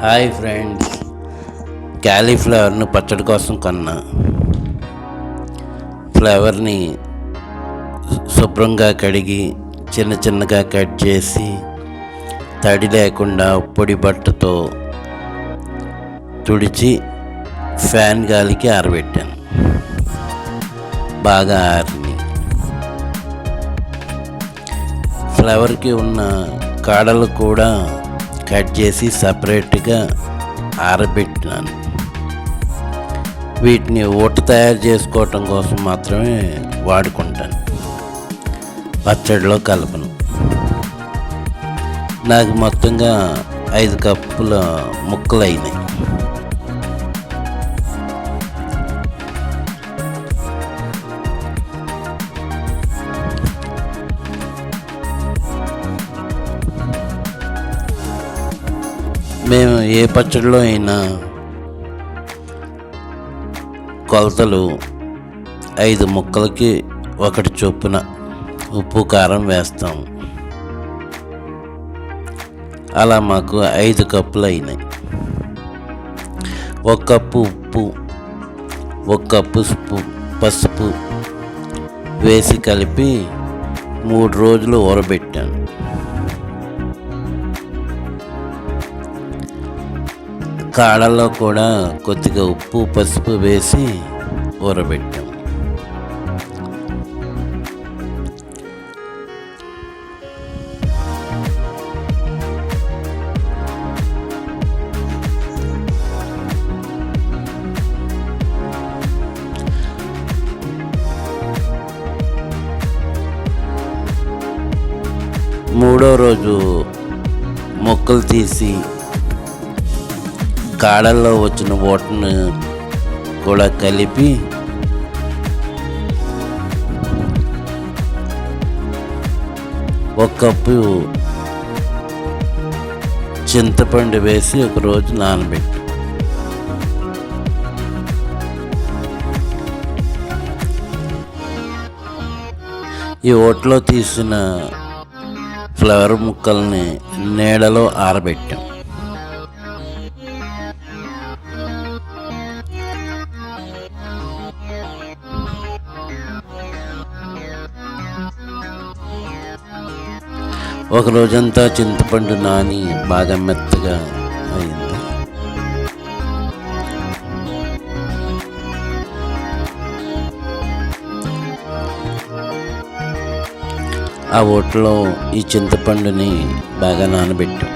Hi friends, క్యాలీఫ్లవర్ను పచ్చడి కోసం కొన్నా. ఫ్లవర్ని శుభ్రంగా కడిగి చిన్న చిన్నగా కట్ చేసి తడి లేకుండా పొడి బట్టతో తుడిచి ఫ్యాన్ గాలికి ఆరబెట్టాను. బాగా ఆరిని ఫ్లవర్కి ఉన్న కాడలు కూడా కట్ చేసి సపరేట్గా ఆరబెట్టినాను. వీటిని ఊట తయారు చేసుకోవటం కోసం మాత్రమే వాడుకుంటాను, పచ్చడిలో కలపను. నాకు మొత్తంగా 5 కప్పుల ముక్కలు అయినాయి. మేము ఏ పచ్చడిలో అయినా కొలతలు 5 ముక్కలకి 1 చొప్పున ఉప్పు కారం వేస్తాము. అలా మాకు 5 కప్పులు అయినాయి. 1 కప్పు ఉప్పు, 1 కప్పు పసుపు వేసి కలిపి 3 రోజులు ఊరబెట్టాను. కాడల్లో కూడా కొద్దిగా ఉప్పు పసుపు వేసి ఊరబెట్టాం. మూడో రోజు మొక్కలు తీసి కాడల్లో వచ్చిన వాటర్ని కూడా కలిపి ఒక కప్పు చింతపండు వేసి 1 రోజు నానబెట్టి ఈ ఓట్లో తీసిన ఫ్లవర్ ముక్కల్ని నీడలో ఆరబెట్టాం. ఒక రోజంతా చింతపండు నాని బాగా మెత్తగా అయింది. ఆ ఓట్లో ఈ చింతపండుని బాగా నానబెట్టాం.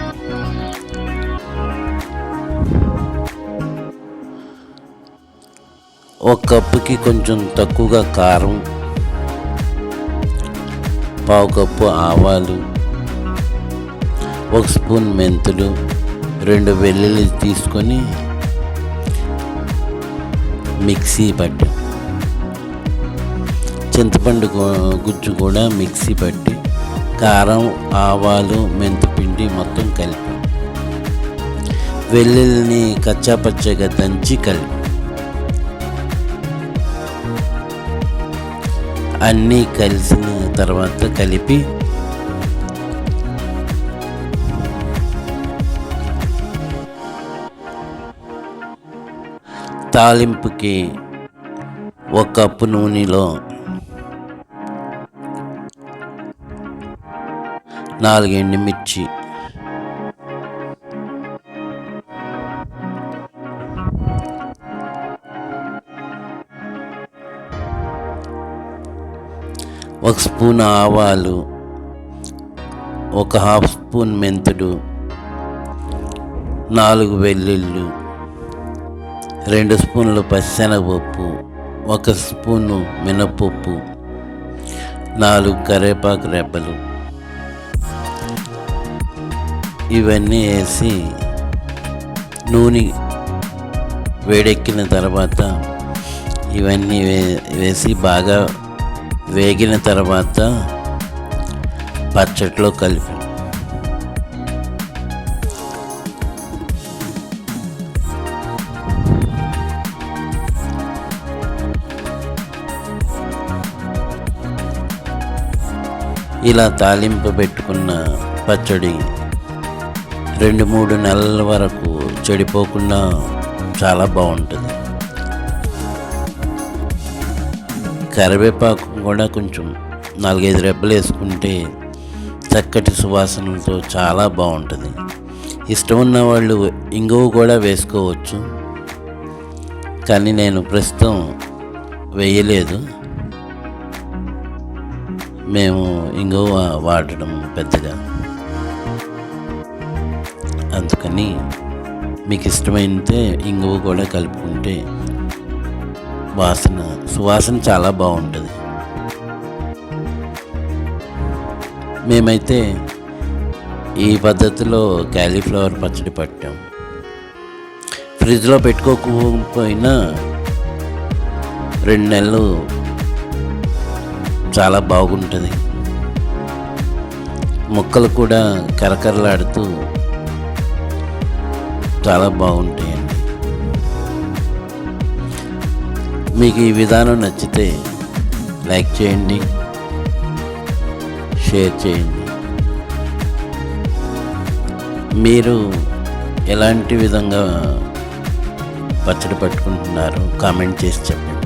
ఒక కప్పుకి కొంచెం తక్కువగా కారం, 1/2 కప్పు ఆవాలు, 1 స్పూన్ మెంతులు, 2 వెల్లుల్లి తీసుకొని మిక్సీ పట్టి, చింతపండు గుజ్జు కూడా మిక్సీ పట్టి, కారం, ఆవాలు, మెంతిపిండి మొత్తం కలిపి, వెల్లుల్లిని కచ్చాపచ్చగా దంచి కలిపి, అన్నీ కలిసిన తర్వాత కలిపి తాలింపుకి 1 కప్పు నూనెలో 4 ఎండుమిర్చి, 1 స్పూన్ ఆవాలు, 1/2 స్పూన్ మెంతులు, 4 వెల్లుల్లి, 2 స్పూన్లు పచ్చిశనగపప్పు, 1 స్పూను మినపప్పు, 4 కరివేపాకు రెబ్బలు, ఇవన్నీ వేసి నూనె వేడెక్కిన తర్వాత ఇవన్నీ వేసి బాగా వేగిన తర్వాత పచ్చట్లో కలిపి ఇలా తాలింపు పెట్టుకున్న పచ్చడి 2-3 నెలల వరకు చెడిపోకుండా చాలా బాగుంటుంది. కరివేపాకు కూడా కొంచెం 4-5 రెబ్బలు వేసుకుంటే చక్కటి సువాసనలతో చాలా బాగుంటుంది. ఇష్టం ఉన్న వాళ్ళు ఇంగువ కూడా వేసుకోవచ్చు, కానీ నేను ప్రస్తుతం వేయలేదు. మేము ఇంగువ వాడడం పెద్దగా, అందుకని మీకు ఇష్టమైతే ఇంగువ కూడా కలుపుకుంటే సువాసన చాలా బాగుంటుంది. మేమైతే ఈ పద్ధతిలో క్యాలీఫ్లవర్ పచ్చడి పట్టాం. ఫ్రిడ్జ్లో పెట్టుకోకపోయినా 2 నెలలు చాలా బాగుంటుంది. ముక్కలు కూడా కరకరలాడుతూ చాలా బాగుంటాయండి. మీకు ఈ విధానం నచ్చితే లైక్ చేయండి, షేర్ చేయండి. మీరు ఎలాంటి విధంగా పచ్చడి పట్టుకుంటున్నారో కామెంట్ చేసి చెప్పండి.